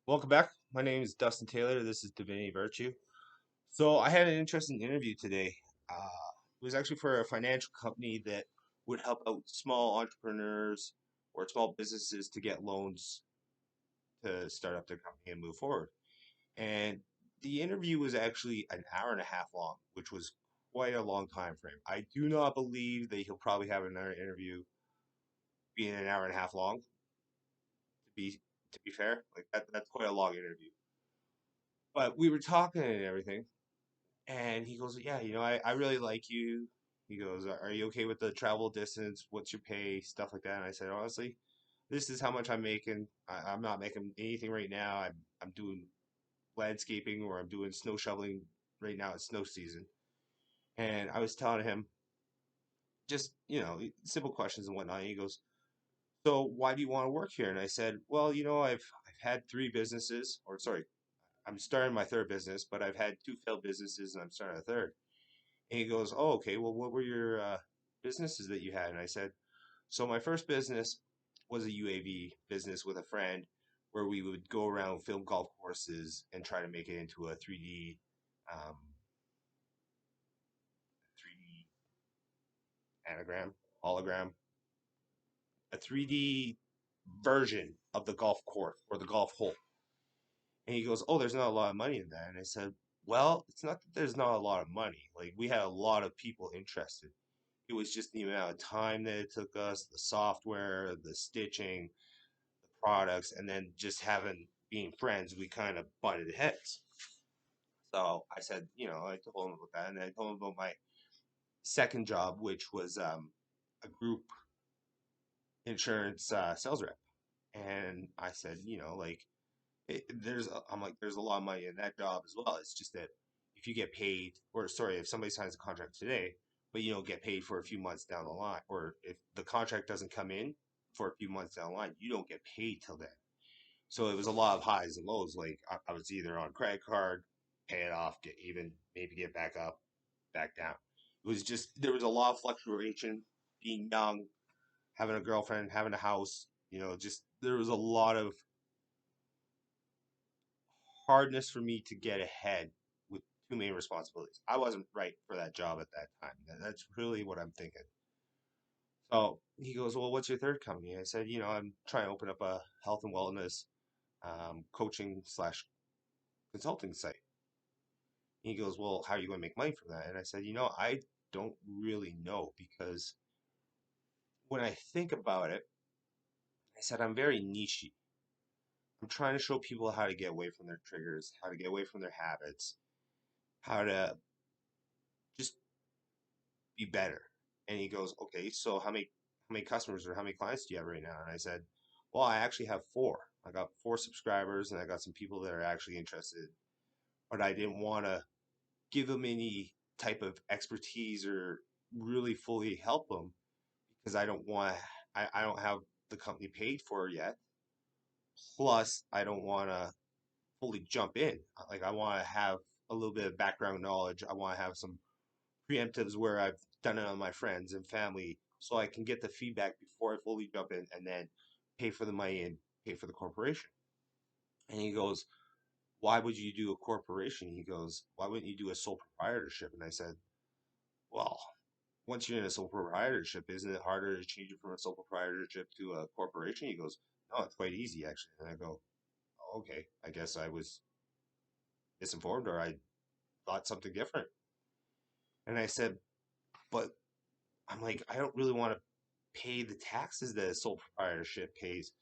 Welcome back. My name is Dustin Taylor. This is Divinity Virtue. So I had an interesting interview today. It was actually for a financial company that would help out small entrepreneurs or small businesses to get loans to start up their company and move forward. And the interview was actually an hour and a half long, which was quite a long time frame. I do not believe that he'll probably have another interview being an hour and a half long. To be fair, like that's quite a long interview. But we were talking and everything. And he goes, yeah, I really like you. He goes, are you okay with the travel distance? What's your pay? Stuff like that. And I said, honestly, this is how much I'm making. I'm not making anything right now. I'm doing landscaping or I'm doing snow shoveling right now. It's snow season. And I was telling him just, simple questions and whatnot. And he goes, so why do you want to work here? And I said, well, I've had three businesses, or sorry, I'm starting my third business, but I've had two failed businesses and I'm starting a third. And he goes, "Oh, okay. Well, what were your businesses that you had?" And I said, "So my first business was a UAV business with a friend, where we would go around film golf courses and try to make it into a 3D 3D anagram, hologram, a 3D version of the golf course or the golf hole." And he goes, "Oh, there's not a lot of money in that." And I said, "Well, it's not that there's not a lot of money. Like we had a lot of people interested. It was just the amount of time that it took us, the software, the stitching, the products, and then just having being friends, we kind of butted heads." So I said, I told him about that, and I told him about my second job, which was a group insurance sales rep. And I said, like I'm like, there's a lot of money in that job as well. It's just that if you get paid, or sorry, if somebody signs a contract today, but you don't get paid for a few months down the line, or if the contract doesn't come in for a few months down the line, you don't get paid till then. So it was a lot of highs and lows. Like I was either on credit card, pay it off, get even, maybe get back up, back down. It was just there was a lot of fluctuation. Being young, having a girlfriend, having a house, just there was a lot of hardness for me to get ahead with too many responsibilities. I wasn't right for that job at that time. That's really what I'm thinking. So he goes, "Well, what's your third company?" I said, I'm trying to open up a health and wellness coaching slash consulting site. He goes, "Well, how are you going to make money from that?" And I said, I don't really know because when I think about it, I said, I'm very niche. I'm trying to show people how to get away from their triggers, how to get away from their habits, how to just be better. And he goes, "Okay, so how many customers or how many clients do you have right now?" And I said, "Well, I actually have four. I got four subscribers and I got some people that are actually interested, but I didn't want to give them any type of expertise or really fully help them because I don't have the company paid for yet. Plus, I don't want to fully jump in. Like I want to have a little bit of background knowledge. I want to have some preemptives where I've done it on my friends and family so I can get the feedback before I fully jump in and then pay for the money and pay for the corporation." And he goes, "Why would you do a corporation?" He goes, "Why wouldn't you do a sole proprietorship?" And I said, "Well, once you're in a sole proprietorship, isn't it harder to change it from a sole proprietorship to a corporation?" He goes, "No, it's quite easy actually." And I go, "Oh, okay, I guess I was misinformed or I thought something different." And I said, "But I'm like, I don't really want to pay the taxes that a sole proprietorship pays."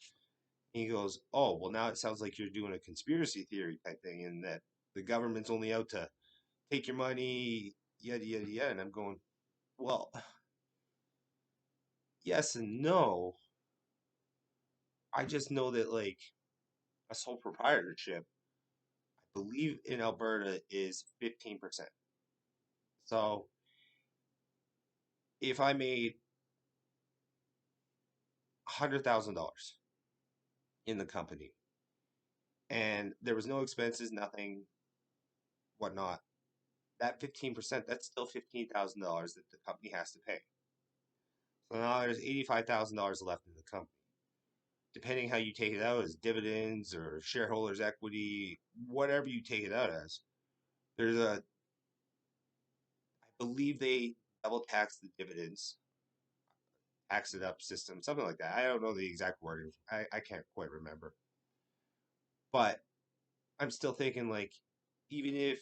And he goes, "Oh, well, now it sounds like you're doing a conspiracy theory type thing and that the government's only out to take your money, yada, yada, yada." And I'm going, well, yes and no. I just know that, like, a sole proprietorship, I believe in Alberta, is 15%. So if I made $100,000 in the company and there was no expenses, nothing, whatnot, that 15%, that's still $15,000 that the company has to pay. So now there's $85,000 left in the company. depending how you take it out, as dividends or shareholders' equity, whatever you take it out as, there's a, I believe they double tax the dividends, tax it up system, something like that. I don't know the exact wording. I can't quite remember. But I'm still thinking like, even if,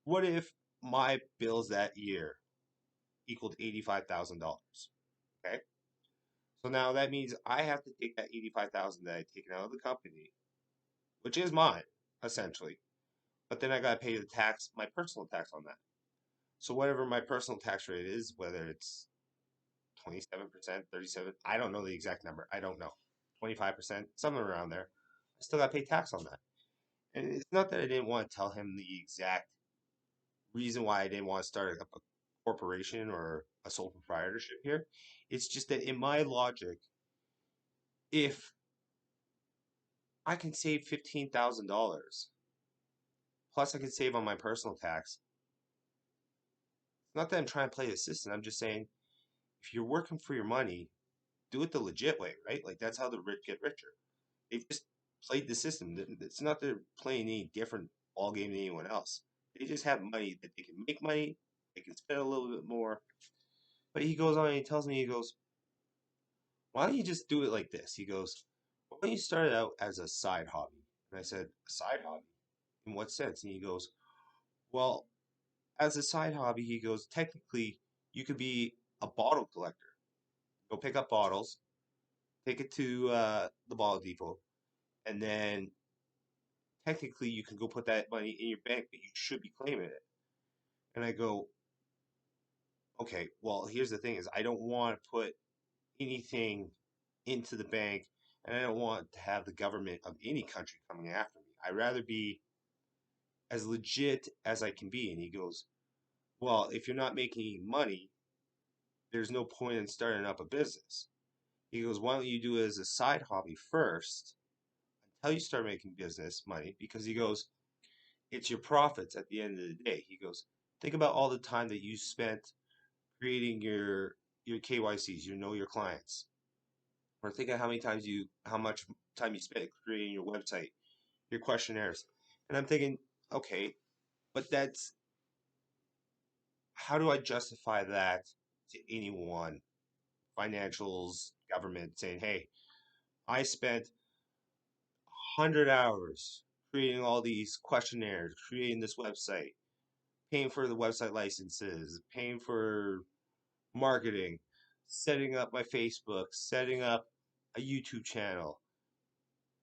what if my bills that year equaled $85,000? Okay. So now that means I have to take that 85,000 that I taken out of the company, which is mine, essentially. But then I gotta pay the tax, my personal tax on that. So whatever my personal tax rate is, whether it's 27%, 37, I don't know the exact number. I don't know. 25%, somewhere around there. I still gotta pay tax on that. And it's not that I didn't want to tell him the exact reason why I didn't want to start up a corporation or a sole proprietorship here. It's just that in my logic, if I can save $15,000, plus I can save on my personal tax, it's not that I'm trying to play the system. I'm just saying if you're working for your money, do it the legit way, right? Like that's how the rich get richer. They've just played the system. It's not they're playing any different ball game than anyone else. They just have money that they can make money. They can spend a little bit more. But he goes on and he tells me, he goes, why don't you just do it like this? He goes, why don't you start it out as a side hobby? And I said, a side hobby? In what sense? And he goes, well, as a side hobby, he goes, technically, you could be a bottle collector. Go pick up bottles, take it to the bottle depot, and then technically you can go put that money in your bank, but you should be claiming it. And I go, okay, well, here's the thing is I don't want to put anything into the bank and I don't want to have the government of any country coming after me. I'd rather be as legit as I can be. And he goes, well, if you're not making money, there's no point in starting up a business. He goes, why don't you do it as a side hobby first until you start making business money? Because he goes, it's your profits at the end of the day. He goes, think about all the time that you spent creating your KYCs, you know your clients. Or think of how much time you spent creating your website, your questionnaires. And I'm thinking, okay, but that's, how do I justify that to anyone, financials, government, saying, hey, I spent 100 hours creating all these questionnaires, creating this website, paying for the website licenses, paying for marketing, setting up my Facebook, setting up a YouTube channel.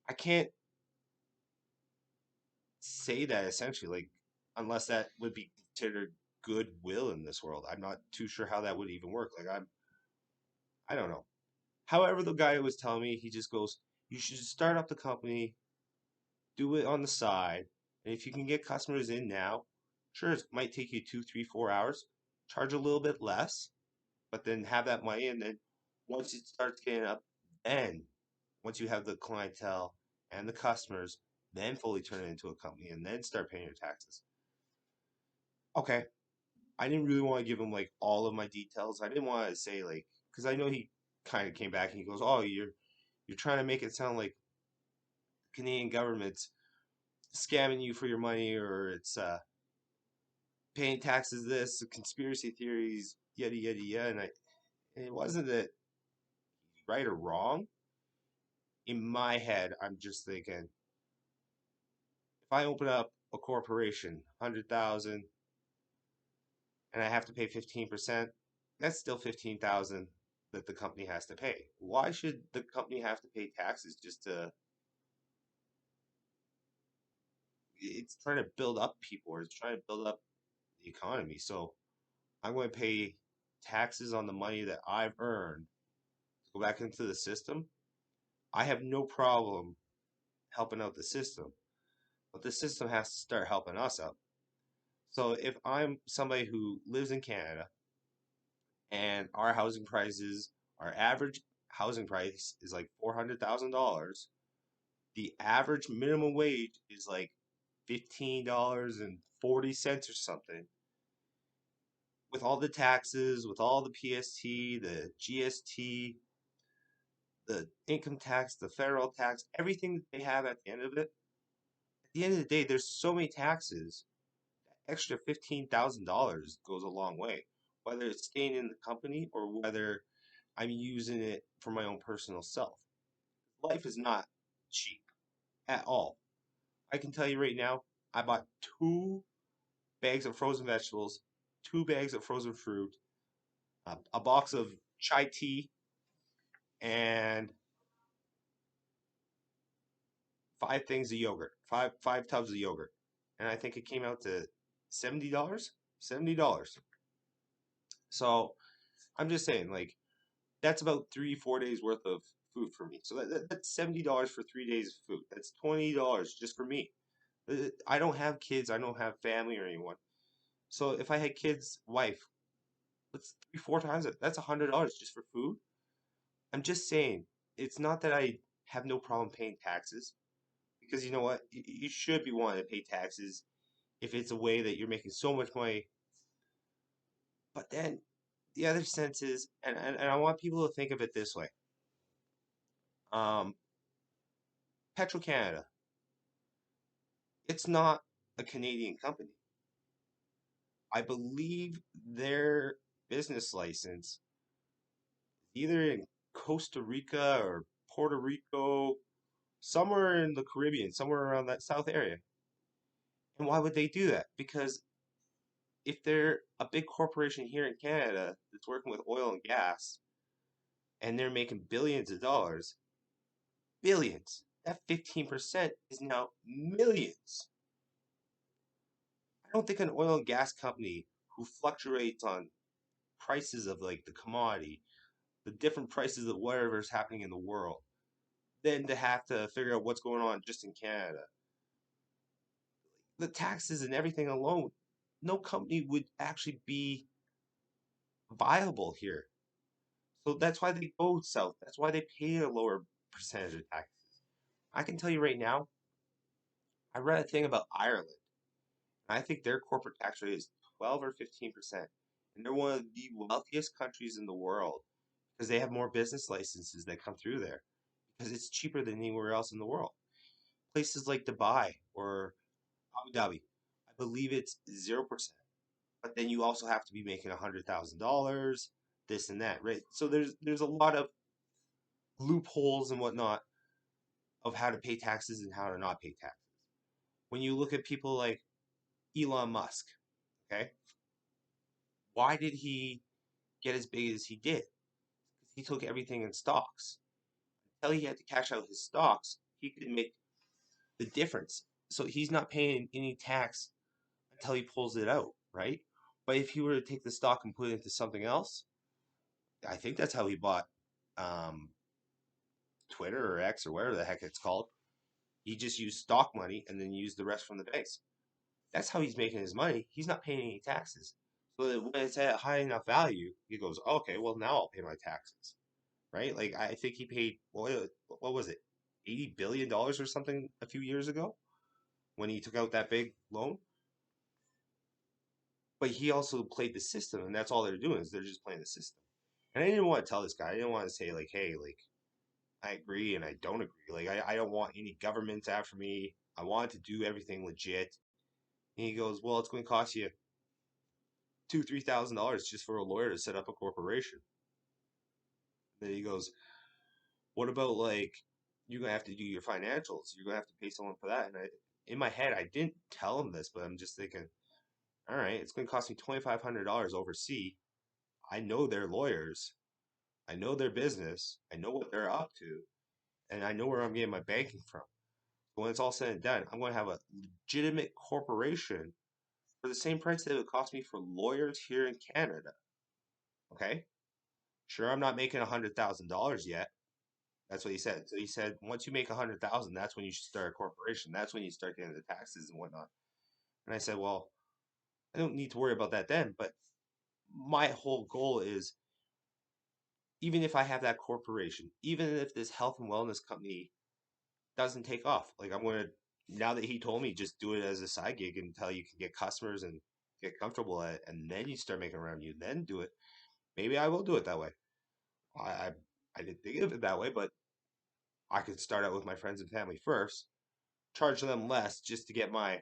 I can't say that essentially, like, unless that would be considered goodwill in this world. I'm not too sure how that would even work. Like, I don't know. However, the guy was telling me, he just goes, you should start up the company, do it on the side, and if you can get customers in now, sure, it might take you 2, 3, 4 hours, charge a little bit less, but then have that money, and then once it starts getting up, then once you have the clientele and the customers, then fully turn it into a company and then start paying your taxes. Okay, I didn't really want to give him like all of my details. I didn't want to say like, because I know he kind of came back and he goes, "Oh, you're trying to make it sound like the Canadian government's scamming you for your money, or it's paying taxes. This conspiracy theories, yada yada yada." And it wasn't that right or wrong. In my head, I'm just thinking, if I open up a corporation, 100,000, and I have to pay 15%, that's still 15,000 that the company has to pay. Why should the company have to pay taxes just to, it's trying to build up people or it's trying to build up the economy. So I'm going to pay taxes on the money that I've earned to go back into the system. I have no problem helping out the system, but the system has to start helping us out. So if I'm somebody who lives in Canada and our housing prices, our average housing price is like $400,000, the average minimum wage is like $15.40 or something. With all the taxes, with all the PST, the GST, the income tax, the federal tax, everything that they have at the end of it. At the end of the day, there's so many taxes. Extra $15,000 goes a long way, whether it's staying in the company or whether I'm using it for my own personal self. Life is not cheap at all. I can tell you right now, I bought 2 bags of frozen vegetables, 2 bags of frozen fruit, a box of chai tea, and 5 things of yogurt, five tubs of yogurt, and I think it came out to $70. $70. So I'm just saying, like, that's about 3 4 days worth of food for me. So that's $70 for 3 days of food. That's $20 just for me. I don't have kids. I don't have family or anyone. So if I had kids, wife, that's 3 4 times it. That's $100 just for food. I'm just saying, it's not that I have no problem paying taxes, because you know what? You should be wanting to pay taxes if it's a way that you're making so much money. But then the other sense is, and I want people to think of it this way. Um, Petro-Canada, it's not a Canadian company. I believe their business license either in Costa Rica or Puerto Rico, somewhere in the Caribbean, somewhere around that south area. And why would they do that? Because if they're a big corporation here in Canada that's working with oil and gas and they're making billions of dollars, billions, that 15% is now millions. I don't think an oil and gas company who fluctuates on prices of like the commodity, the different prices of whatever's happening in the world, then to have to figure out what's going on just in Canada. The taxes and everything alone, no company would actually be viable here. So that's why they go south. That's why they pay a lower percentage of taxes. I can tell you right now, I read a thing about Ireland. And I think their corporate tax rate is 12 or 15%. And they're one of the wealthiest countries in the world because they have more business licenses that come through there because it's cheaper than anywhere else in the world. Places like Dubai or Abu Dhabi, I believe it's 0%. But then you also have to be making $100,000, this and that, right? So there's a lot of loopholes and whatnot of how to pay taxes and how to not pay taxes. When you look at people like Elon Musk, okay, why did he get as big as he did? Because he took everything in stocks. Until he had to cash out his stocks, he could make the difference. So he's not paying any tax until he pulls it out, right? But if he were to take the stock and put it into something else, I think that's how he bought um, Twitter or X or whatever the heck it's called. He just used stock money and then used the rest from the base. That's how he's making his money. He's not paying any taxes. So that when it's at a high enough value, he goes, okay, well now I'll pay my taxes, right? Like I think he paid what was it, $80 billion or something a few years ago when he took out that big loan. But he also played the system, and that's all they're doing is they're just playing the system. And I didn't want to tell this guy. I didn't want to say like, hey, like I agree and I don't agree. Like I don't want any governments after me. I want to do everything legit. And he goes, well, it's going to cost you $2,000 $3,000 just for a lawyer to set up a corporation. Then he goes, what about like you're gonna have to do your financials? You're gonna have to pay someone for that. And in my head, I didn't tell him this, but I'm just thinking, all right, it's gonna cost me $2,500 overseas. I know their lawyers. I know their business. I know what they're up to, and I know where I'm getting my banking from. But when it's all said and done, I'm going to have a legitimate corporation for the same price that it would cost me for lawyers here in Canada. Okay? Sure, I'm not making $100,000 yet. That's what he said. So he said, once you make 100,000, that's when you should start a corporation. That's when you start getting the taxes and whatnot. And I said, well, I don't need to worry about that then. But my whole goal is, even if I have that corporation, even if this health and wellness company doesn't take off, like I'm going to, now that he told me, just do it as a side gig until you can get customers and get comfortable at it, and then you start making around you, then do it. Maybe I will do it that way. I, I, I didn't think of it that way, but I could start out with my friends and family first, charge them less just to get my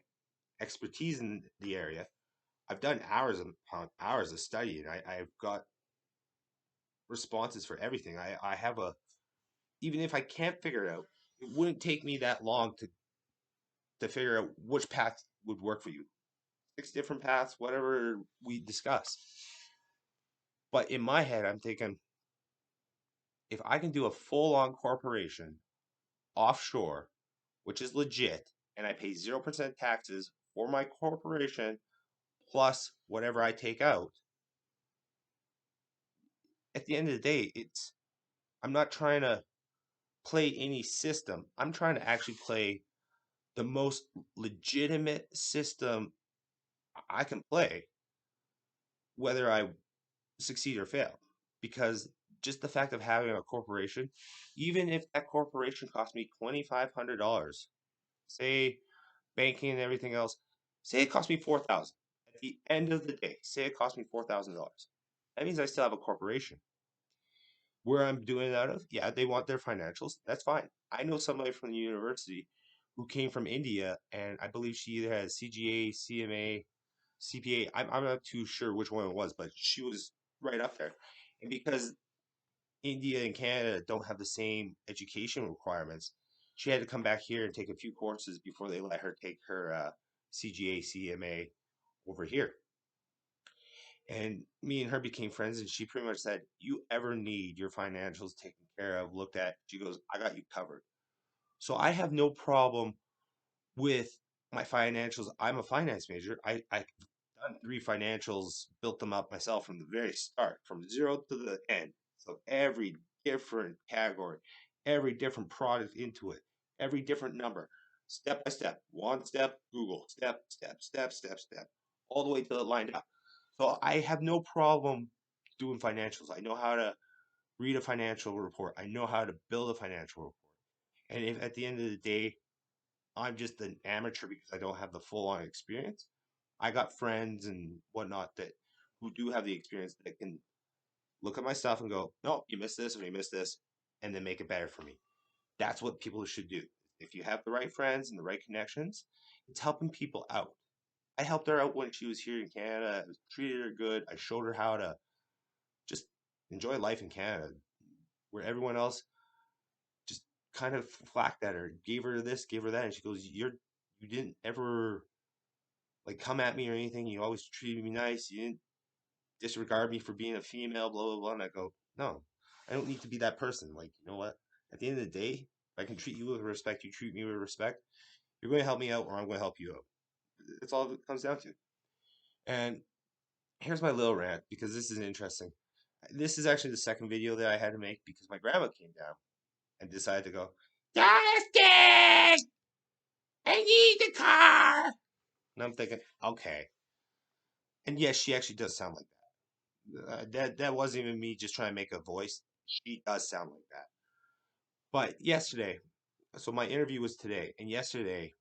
expertise in the area. I've done hours upon hours of study, and I've got responses for everything. I have a, even if I can't figure it out, it wouldn't take me that long to figure out which path would work for you. 6 different paths, whatever we discuss. But in my head, I'm thinking, if I can do a full on corporation offshore, which is legit, and I pay 0% taxes for my corporation plus whatever I take out, at the end of the day, I'm not trying to play any system. I'm trying to actually play the most legitimate system I can play, whether I succeed or fail. Because just the fact of having a corporation, even if that corporation cost me $2,500, say banking and everything else, say it cost me 4,000. At the end of the day, say it cost me $4,000. That means I still have a corporation. Where I'm doing it out of, yeah, they want their financials. That's fine. I know somebody from the university who came from India, and I believe she either has CGA, CMA, CPA. I'm not too sure which one it was, but she was right up there. And because India and Canada don't have the same education requirements, she had to come back here and take a few courses before they let her take her CGA, CMA over here. And me and her became friends, and she pretty much said, "You ever need your financials taken care of, looked at," she goes, "I got you covered." So I have no problem with my financials. I'm a finance major. I've done 3 financials, built them up myself from the very start, from zero to the end. So every different category, every different product into it, every different number, step by step, one step, Google, step, all the way till it lined up. So I have no problem doing financials. I know how to read a financial report. I know how to build a financial report. And if at the end of the day, I'm just an amateur because I don't have the full on experience, I got friends and whatnot that who do have the experience that can look at my stuff and go, no, you missed this or you missed this, and then make it better for me. That's what people should do. If you have the right friends and the right connections, it's helping people out. I helped her out when she was here in Canada. I treated her good. I showed her how to just enjoy life in Canada, where everyone else just kind of flacked at her, gave her this, gave her that, and she goes, you didn't ever like come at me or anything. You always treated me nice. You didn't disregard me for being a female, blah blah blah." And I go, "No, I don't need to be that person. Like, you know what? At the end of the day, if I can treat you with respect, you treat me with respect. You're going to help me out, or I'm going to help you out. That's all it comes down to." And here's my little rant because this is interesting. This is actually the second video that I had to make because my grandma came down and decided to go, "Justin, I need the car." And I'm thinking, okay. And yes, she actually does sound like that. That wasn't even me just trying to make a voice. She does sound like that. But yesterday, so my interview was today, and yesterday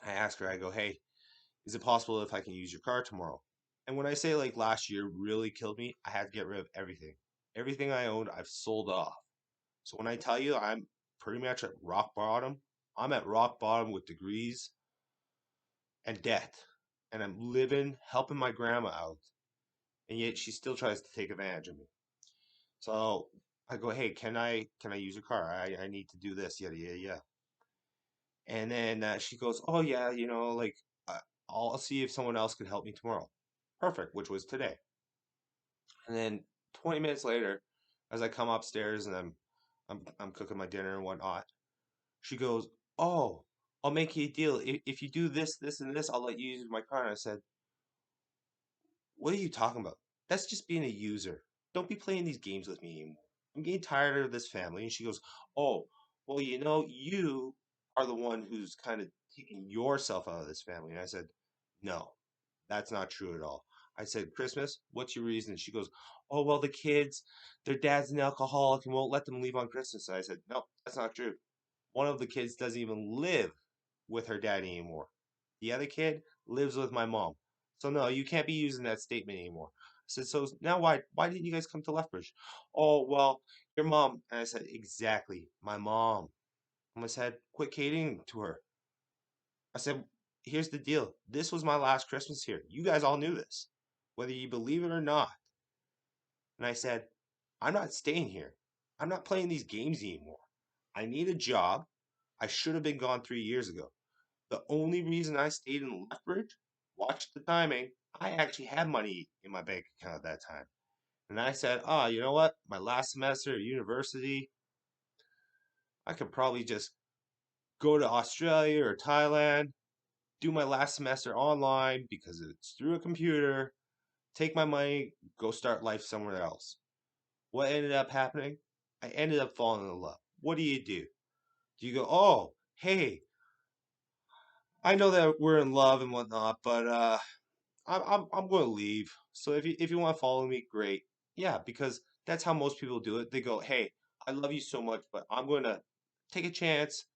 I asked her, I go, "Hey, is it possible if I can use your car tomorrow?" And when I say like last year really killed me, I had to get rid of everything. Everything I owned, I've sold off. So when I tell you I'm pretty much at rock bottom, I'm at rock bottom with degrees and debt. And I'm living, helping my grandma out. And yet she still tries to take advantage of me. So I go, "Hey, can I use your car? I need to do this, yada yada yada." And then she goes, "Oh yeah, like uh, I'll see if someone else can help me tomorrow." Perfect, which was today. And then 20 minutes later, as I come upstairs and I'm cooking my dinner and whatnot, she goes, "Oh, I'll make you a deal. If you do this, this, and this, I'll let you use my car." And I said, "What are you talking about? That's just being a user. Don't be playing these games with me anymore. I'm getting tired of this family." And she goes, "Oh, well, you are the one who's kind of taking yourself out of this family." And I said, "No, that's not true at all." I said, "Christmas, what's your reason?" And she goes, "Oh, well, the kids, their dad's an alcoholic and won't let them leave on Christmas." And I said, "No, that's not true. One of the kids doesn't even live with her dad anymore. The other kid lives with my mom. So no, you can't be using that statement anymore." I said, "So now why didn't you guys come to Lethbridge?" "Oh, well, Your mom. And I said, exactly, my mom. And I said, quit catering to her. I said, here's the deal. This was my last Christmas here. You guys all knew this, whether you believe it or not. And I said, I'm not staying here. I'm not playing these games anymore. I need a job. I should have been gone 3 years ago. The only reason I stayed in Lethbridge, watch the timing, I actually had money in my bank account at that time. And I said, you know what? My last semester at university, I could probably just go to Australia or Thailand, do my last semester online because it's through a computer, take my money, go start life somewhere else. What ended up happening? I ended up falling in love. What do you do? Do you go, oh, hey, I know that we're in love and whatnot, but I'm going to leave. So if you want to follow me, great. Yeah, because that's how most people do it. They go, hey, I love you so much, but I'm going to take a chance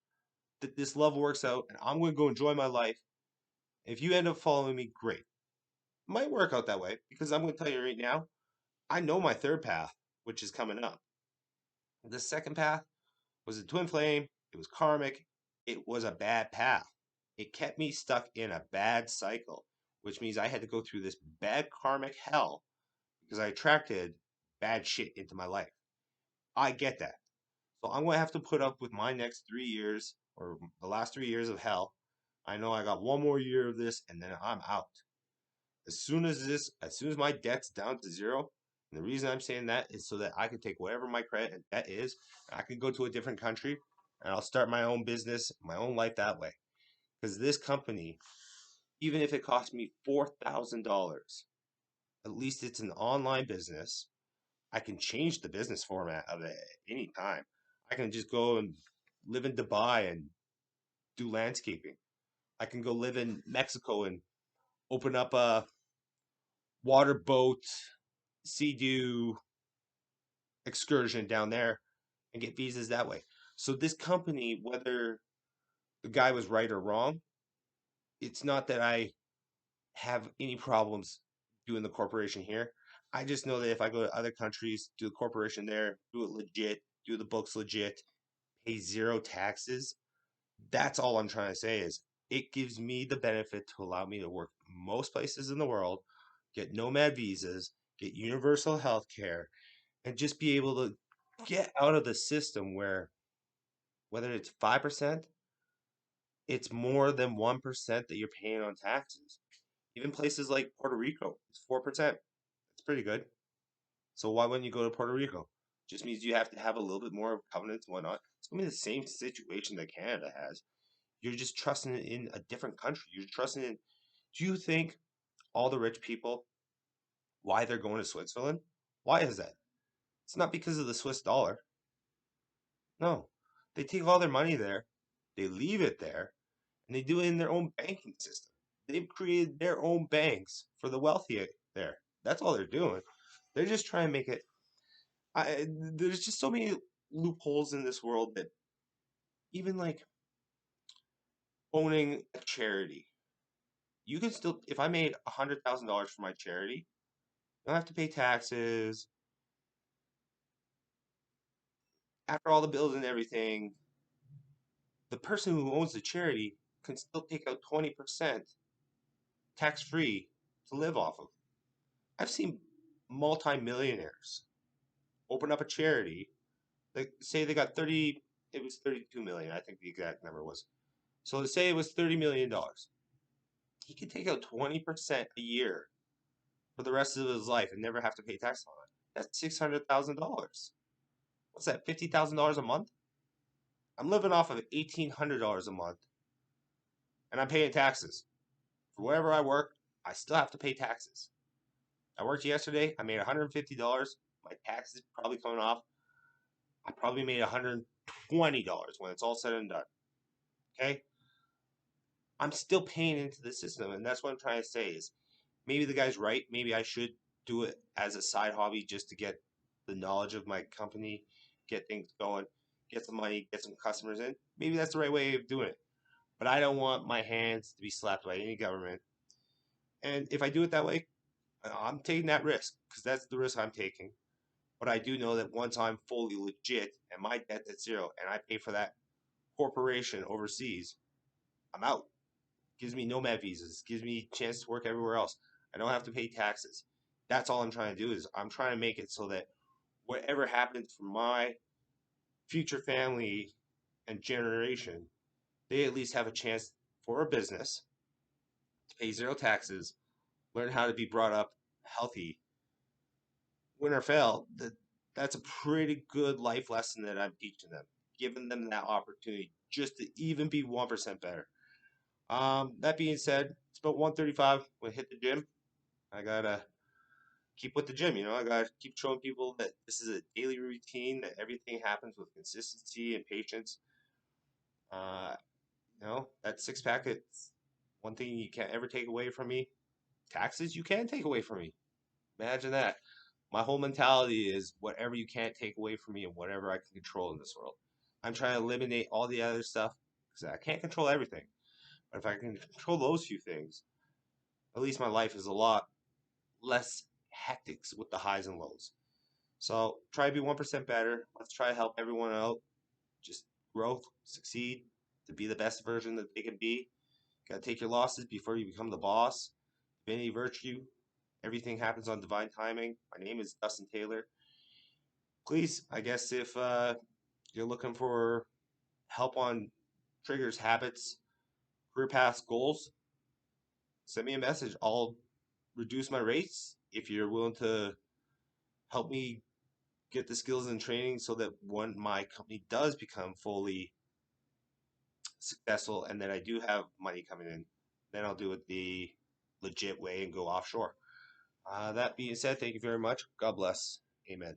that this love works out, and I'm going to go enjoy my life. If you end up following me, great. Might work out that way because I'm going to tell you right now, I know my third path, which is coming up. The second path was a twin flame. It was karmic. It was a bad path. It kept me stuck in a bad cycle, which means I had to go through this bad karmic hell because I attracted bad shit into my life. I get that. So I'm going to have to put up with my next 3 years or the last 3 years of hell. I know I got one more year of this and then I'm out. As soon as my debt's down to zero, and the reason I'm saying that is so that I can take whatever my credit and debt is, and I can go to a different country and I'll start my own business, my own life that way. Because this company, even if it costs me $4,000, at least it's an online business. I can change the business format of it at any time. I can just go and live in Dubai and do landscaping. I can go live in Mexico and open up a water boat, sea-doo excursion down there and get visas that way. So this company, whether the guy was right or wrong, it's not that I have any problems doing the corporation here. I just know that if I go to other countries, do the corporation there, do it legit, do the books legit, pay zero taxes, that's all I'm trying to say is it gives me the benefit to allow me to work most places in the world, get nomad visas, get universal health care, and just be able to get out of the system where whether it's 5%, it's more than 1% that you're paying on taxes. Even places like Puerto Rico, it's 4%. It's pretty good. So why wouldn't you go to Puerto Rico? Just means you have to have a little bit more covenants and whatnot. It's gonna be the same situation that Canada has. You're just trusting it in a different country. You're trusting in. Do you think all the rich people why they're going to Switzerland? Why is that? It's not because of the Swiss dollar. No, they take all their money there, they leave it there, and they do it in their own banking system. They've created their own banks for the wealthy there. That's all they're doing. They're just trying to make it. There's just so many loopholes in this world that even like owning a charity, you can still. If I made $100,000 for my charity, I don't have to pay taxes. After all the bills and everything, the person who owns the charity can still take out 20% tax free to live off of. I've seen multimillionaires open up a charity. Like say they got 30, it was 32 million, I think the exact number was. So let's say it was $30 million. He could take out 20% a year for the rest of his life and never have to pay tax on it. That's $600,000. What's that? $50,000 a month? I'm living off of $1,800 a month and I'm paying taxes. For wherever I work, I still have to pay taxes. I worked yesterday, I made $150. My taxes probably coming off. I probably made $120 when it's all said and done. Okay? I'm still paying into the system, and that's what I'm trying to say is maybe the guy's right. Maybe I should do it as a side hobby just to get the knowledge of my company, get things going, get some money, get some customers in. Maybe that's the right way of doing it. But I don't want my hands to be slapped by any government. And if I do it that way, I'm taking that risk because that's the risk I'm taking. But I do know that once I'm fully legit and my debt's at zero and I pay for that corporation overseas, I'm out. Gives me nomad visas, gives me a chance to work everywhere else. I don't have to pay taxes. That's all I'm trying to do is I'm trying to make it so that whatever happens for my future family and generation, they at least have a chance for a business to pay zero taxes, learn how to be brought up healthy. Win or fail, that's a pretty good life lesson that I'm teaching them, giving them that opportunity just to even be 1% better. That being said, it's about 1:35. When I hit the gym, I gotta keep with the gym. I gotta keep showing people that this is a daily routine. That everything happens with consistency and patience. Uh, that six pack. It's one thing you can't ever take away from me. Taxes you can take away from me. Imagine that. My whole mentality is whatever you can't take away from me and whatever I can control in this world. I'm trying to eliminate all the other stuff because I can't control everything. But if I can control those few things, at least my life is a lot less hectic with the highs and lows. So try to be 1% better. Let's try to help everyone out. Just grow, succeed, to be the best version that they can be. Gotta take your losses before you become the boss. Divinity Virtue. Everything happens on divine timing. My name is Dustin Taylor. Please, I guess if you're looking for help on triggers, habits, career paths, goals, send me a message. I'll reduce my rates if you're willing to help me get the skills and training so that when my company does become fully successful and that I do have money coming in, then I'll do it the legit way and go offshore. That being said, thank you very much. God bless. Amen.